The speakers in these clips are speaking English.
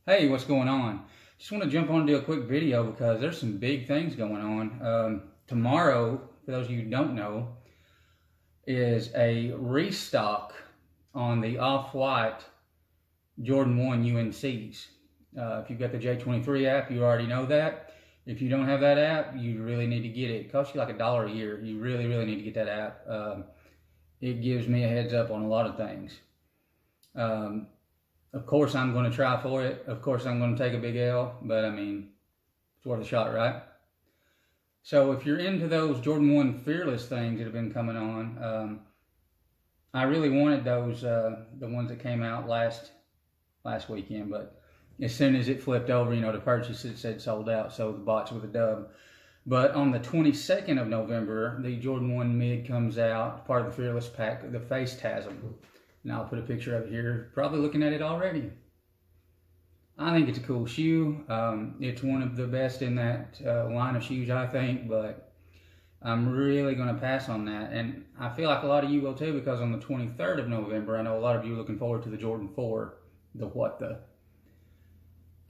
Hey, what's going on? Just want to jump on and do a quick video because there's some big things going on. Tomorrow, for those of you who don't know, is a restock on the Off-White Jordan 1 UNCs. If you've got the J23 app, you already know that. If you don't have that app, you really need to get it. It costs you like $1 a year. You really need to get that app. It gives me a heads up on a lot of things. Of course, I'm going to try for it. Of course, I'm going to take a big L, but I mean, it's worth a shot, right? So if you're into those Jordan 1 Fearless things that have been coming on, I really wanted those, the ones that came out last weekend, but as soon as it flipped over, to purchase, it said sold out, so the box with a dub. But on the 22nd of November, the Jordan 1 Mid comes out, part of the Fearless pack, the Face Tasm. And I'll put a picture of it here. Probably looking at it already. I think it's a cool shoe. It's one of the best in that line of shoes, I think, but I'm really going to pass on that. And I feel like a lot of you will too, because on the 23rd of November, I know a lot of you are looking forward to the Jordan 4, the what the.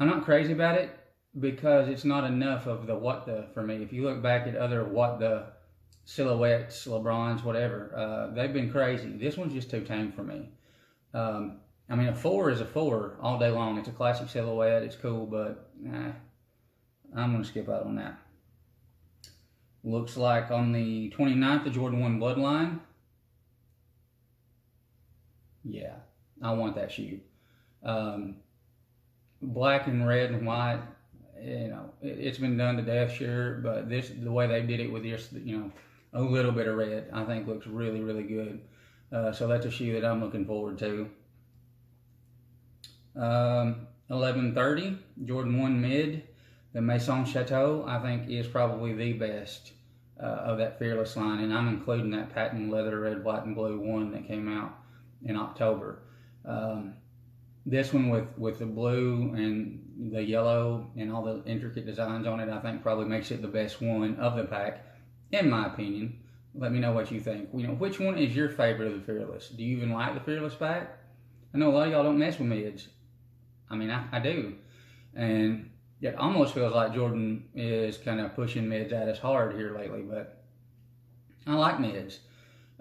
I'm not crazy about it because it's not enough of the what the for me. If you look back at other what the silhouettes, LeBrons, whatever, they've been crazy. This one's just too tame for me. I mean, a 4 is a 4 all day long. It's a classic silhouette. It's cool, but I'm going to skip out on that. Looks like on the 29th, the Jordan 1 Bloodline. Yeah, I want that shoe. Black and red and white, it's been done to death, sure, but the way they did it with this, a little bit of red, I think looks really good. So that's a shoe that I'm looking forward to. 11:30 Jordan 1 Mid, the Maison Chateau, I think is probably the best of that Fearless line, and I'm including that patent leather red, white, and blue one that came out in October. This one with the blue and the yellow and all the intricate designs on it, I think probably makes it the best one of the pack, in my opinion. Let me know what you think. Which one is your favorite of the Fearless? Do you even like the Fearless pack? I know a lot of y'all don't mess with mids. I mean, I do. And it almost feels like Jordan is kind of pushing mids at us hard here lately, but I like mids.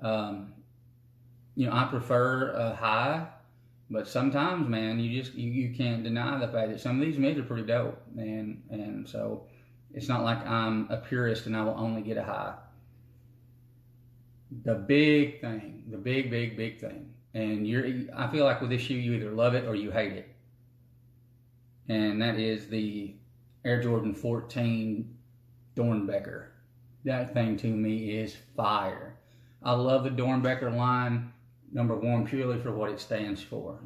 I prefer a high, but sometimes, man, you can't deny the fact that some of these mids are pretty dope. And so it's not like I'm a purist and I will only get a high. The big thing, the big thing, and I feel like with this shoe, you either love it or you hate it. And that is the Air Jordan 14 Dornbecker. That thing to me is fire. I love the Dornbecker line, number one, purely for what it stands for.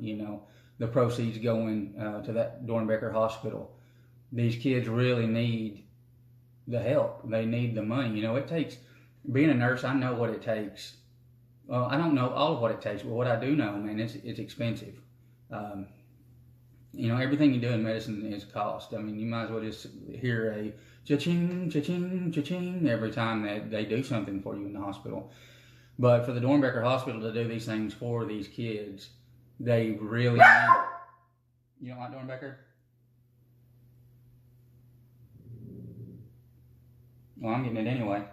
The proceeds going to that Dornbecker hospital. These kids really need the help. They need the money. It takes, being a nurse, I know what it takes. Well, I don't know all of what it takes, but what I do know, man, it's expensive. Everything you do in medicine is cost. I mean, you might as well just hear a cha-ching, cha-ching, cha-ching every time that they do something for you in the hospital. But for the Dornbecker Hospital to do these things for these kids, they really need it. You don't like Dornbecker? Well, I'm getting it anyway.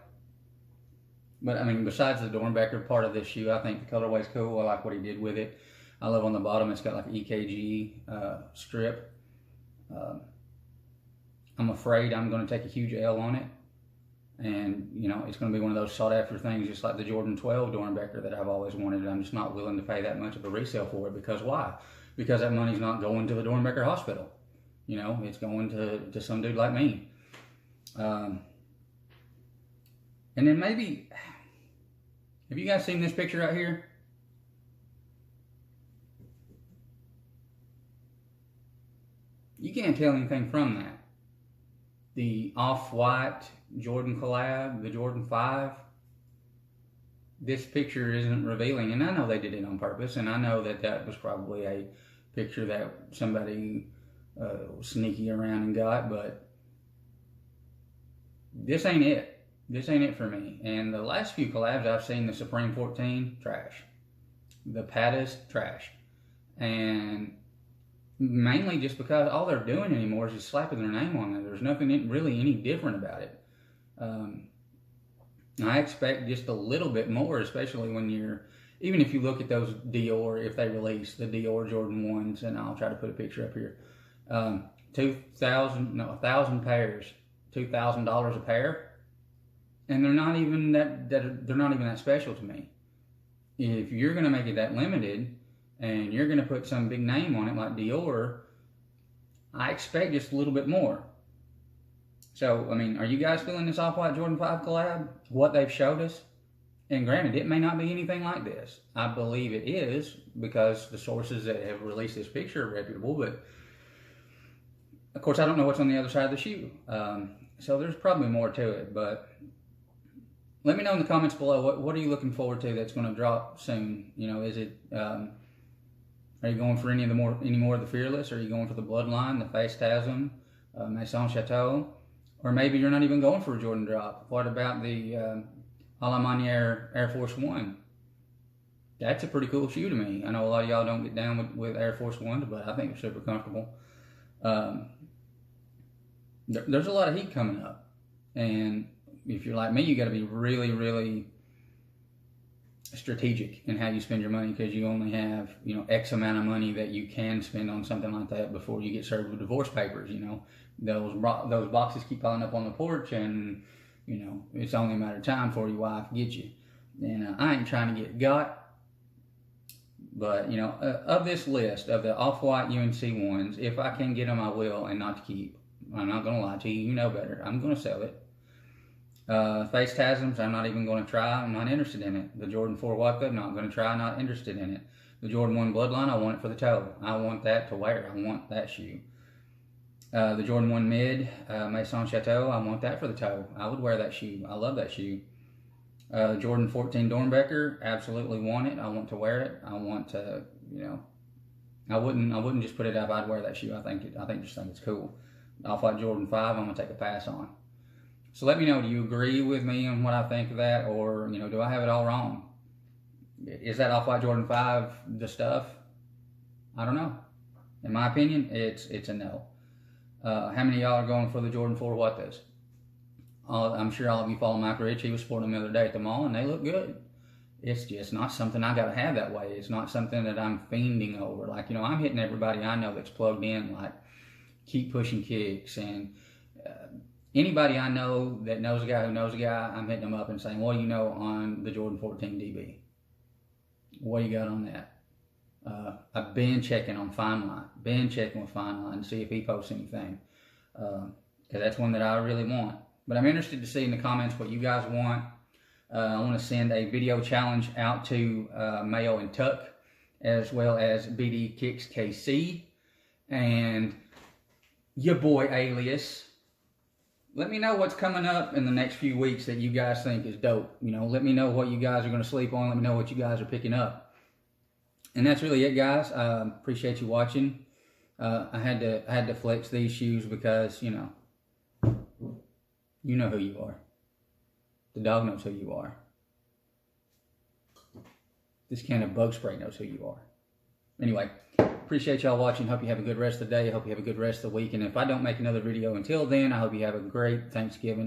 But I mean, besides the Dornbecker part of this shoe, I think the colorway's cool. I like what he did with it. I love on the bottom, it's got like an EKG strip. I'm afraid I'm going to take a huge L on it. And, it's going to be one of those sought after things, just like the Jordan 12 Dornbecker that I've always wanted. I'm just not willing to pay that much of a resale for it. Because why? Because that money's not going to the Dornbecker hospital. It's going to some dude like me. And then maybe, have you guys seen this picture right here? You can't tell anything from that. The Off-White Jordan collab, the Jordan 5. This picture isn't revealing, and I know they did it on purpose, and I know that was probably a picture that somebody was sneaky around and got, but this ain't it. This ain't it for me. And the last few collabs I've seen, the Supreme 14, trash. The Pattas, trash. And Mainly just because all they're doing anymore is just slapping their name on there. There's nothing really any different about it. I expect just a little bit more, especially when even if you look at those Dior, if they release the Dior Jordan 1s, and I'll try to put a picture up here, 1,000 pairs, $2,000 a pair, and they're not even that special to me. If you're going to make it that limited, and you're going to put some big name on it like Dior, I expect just a little bit more. So, I mean, are you guys feeling this Off-White Jordan 5 collab? What they've showed us? And granted, it may not be anything like this. I believe it is because the sources that have released this picture are reputable, but of course I don't know what's on the other side of the shoe. So there's probably more to it, but let me know in the comments below, what are you looking forward to that's going to drop soon? You know, is it, are you going for any more of the Fearless? Are you going for the Bloodline, the Face Tasm, Maison Chateau? Or maybe you're not even going for a Jordan drop. What about the A La Manière Air Force One? That's a pretty cool shoe to me. I know a lot of y'all don't get down with Air Force Ones, but I think they're super comfortable. There's a lot of heat coming up. And if you're like me, you got to be really, really strategic in how you spend your money, because you only have, you know, X amount of money that you can spend on something like that before you get served with divorce papers. You know, those boxes keep piling up on the porch, and you know it's only a matter of time before your wife gets you. And I ain't trying to get got, but you know, of this list of the Off-White UNC ones, if I can get them, I will, and not to keep. I'm not gonna lie to you. You know better. I'm gonna sell it. Face Tasms, I'm not even going to try. I'm not interested in it. The Jordan 4 Walk Up, not going to try. Not interested in it. The Jordan 1 Bloodline, I want it for the toe. I want that to wear. I want that shoe. The Jordan 1 Mid, Maison Chateau, I want that for the toe. I would wear that shoe. I love that shoe. Jordan 14 Dornbecker, absolutely want it. I want to wear it. I want to, you know, I wouldn't just put it up. I'd wear that shoe. I just think it's cool. Off-White Jordan 5, I'm going to take a pass on. So let me know, do you agree with me on what I think of that, or, you know, do I have it all wrong? Is that Off-White Jordan 5 the stuff? I don't know. In my opinion, it's a no. How many of y'all are going for the Jordan 4 What Does? I'm sure all of you follow Mike Rich. He was sporting them the other day at the mall, and they look good. It's just not something I got to have that way. It's not something that I'm fiending over. Like, you know, I'm hitting everybody I know that's plugged in, like Keep Pushing Kicks, and anybody I know that knows a guy who knows a guy, I'm hitting them up and saying, what do you know on the Jordan 14 DB? What do you got on that? I've been checking on Fineline. Been checking with Fineline to see if he posts anything. Because that's one that I really want. But I'm interested to see in the comments what you guys want. I want to send a video challenge out to Mayo and Tuck, as well as BD Kicks KC, and your boy Alias. Let me know what's coming up in the next few weeks that you guys think is dope. You know, let me know what you guys are going to sleep on. Let me know what you guys are picking up. And that's really it, guys. Appreciate you watching. I had to flex these shoes because, you know who you are. The dog knows who you are. This can of bug spray knows who you are. Anyway, appreciate y'all watching. Hope you have a good rest of the day. I hope you have a good rest of the week. And if I don't make another video until then, I hope you have a great Thanksgiving.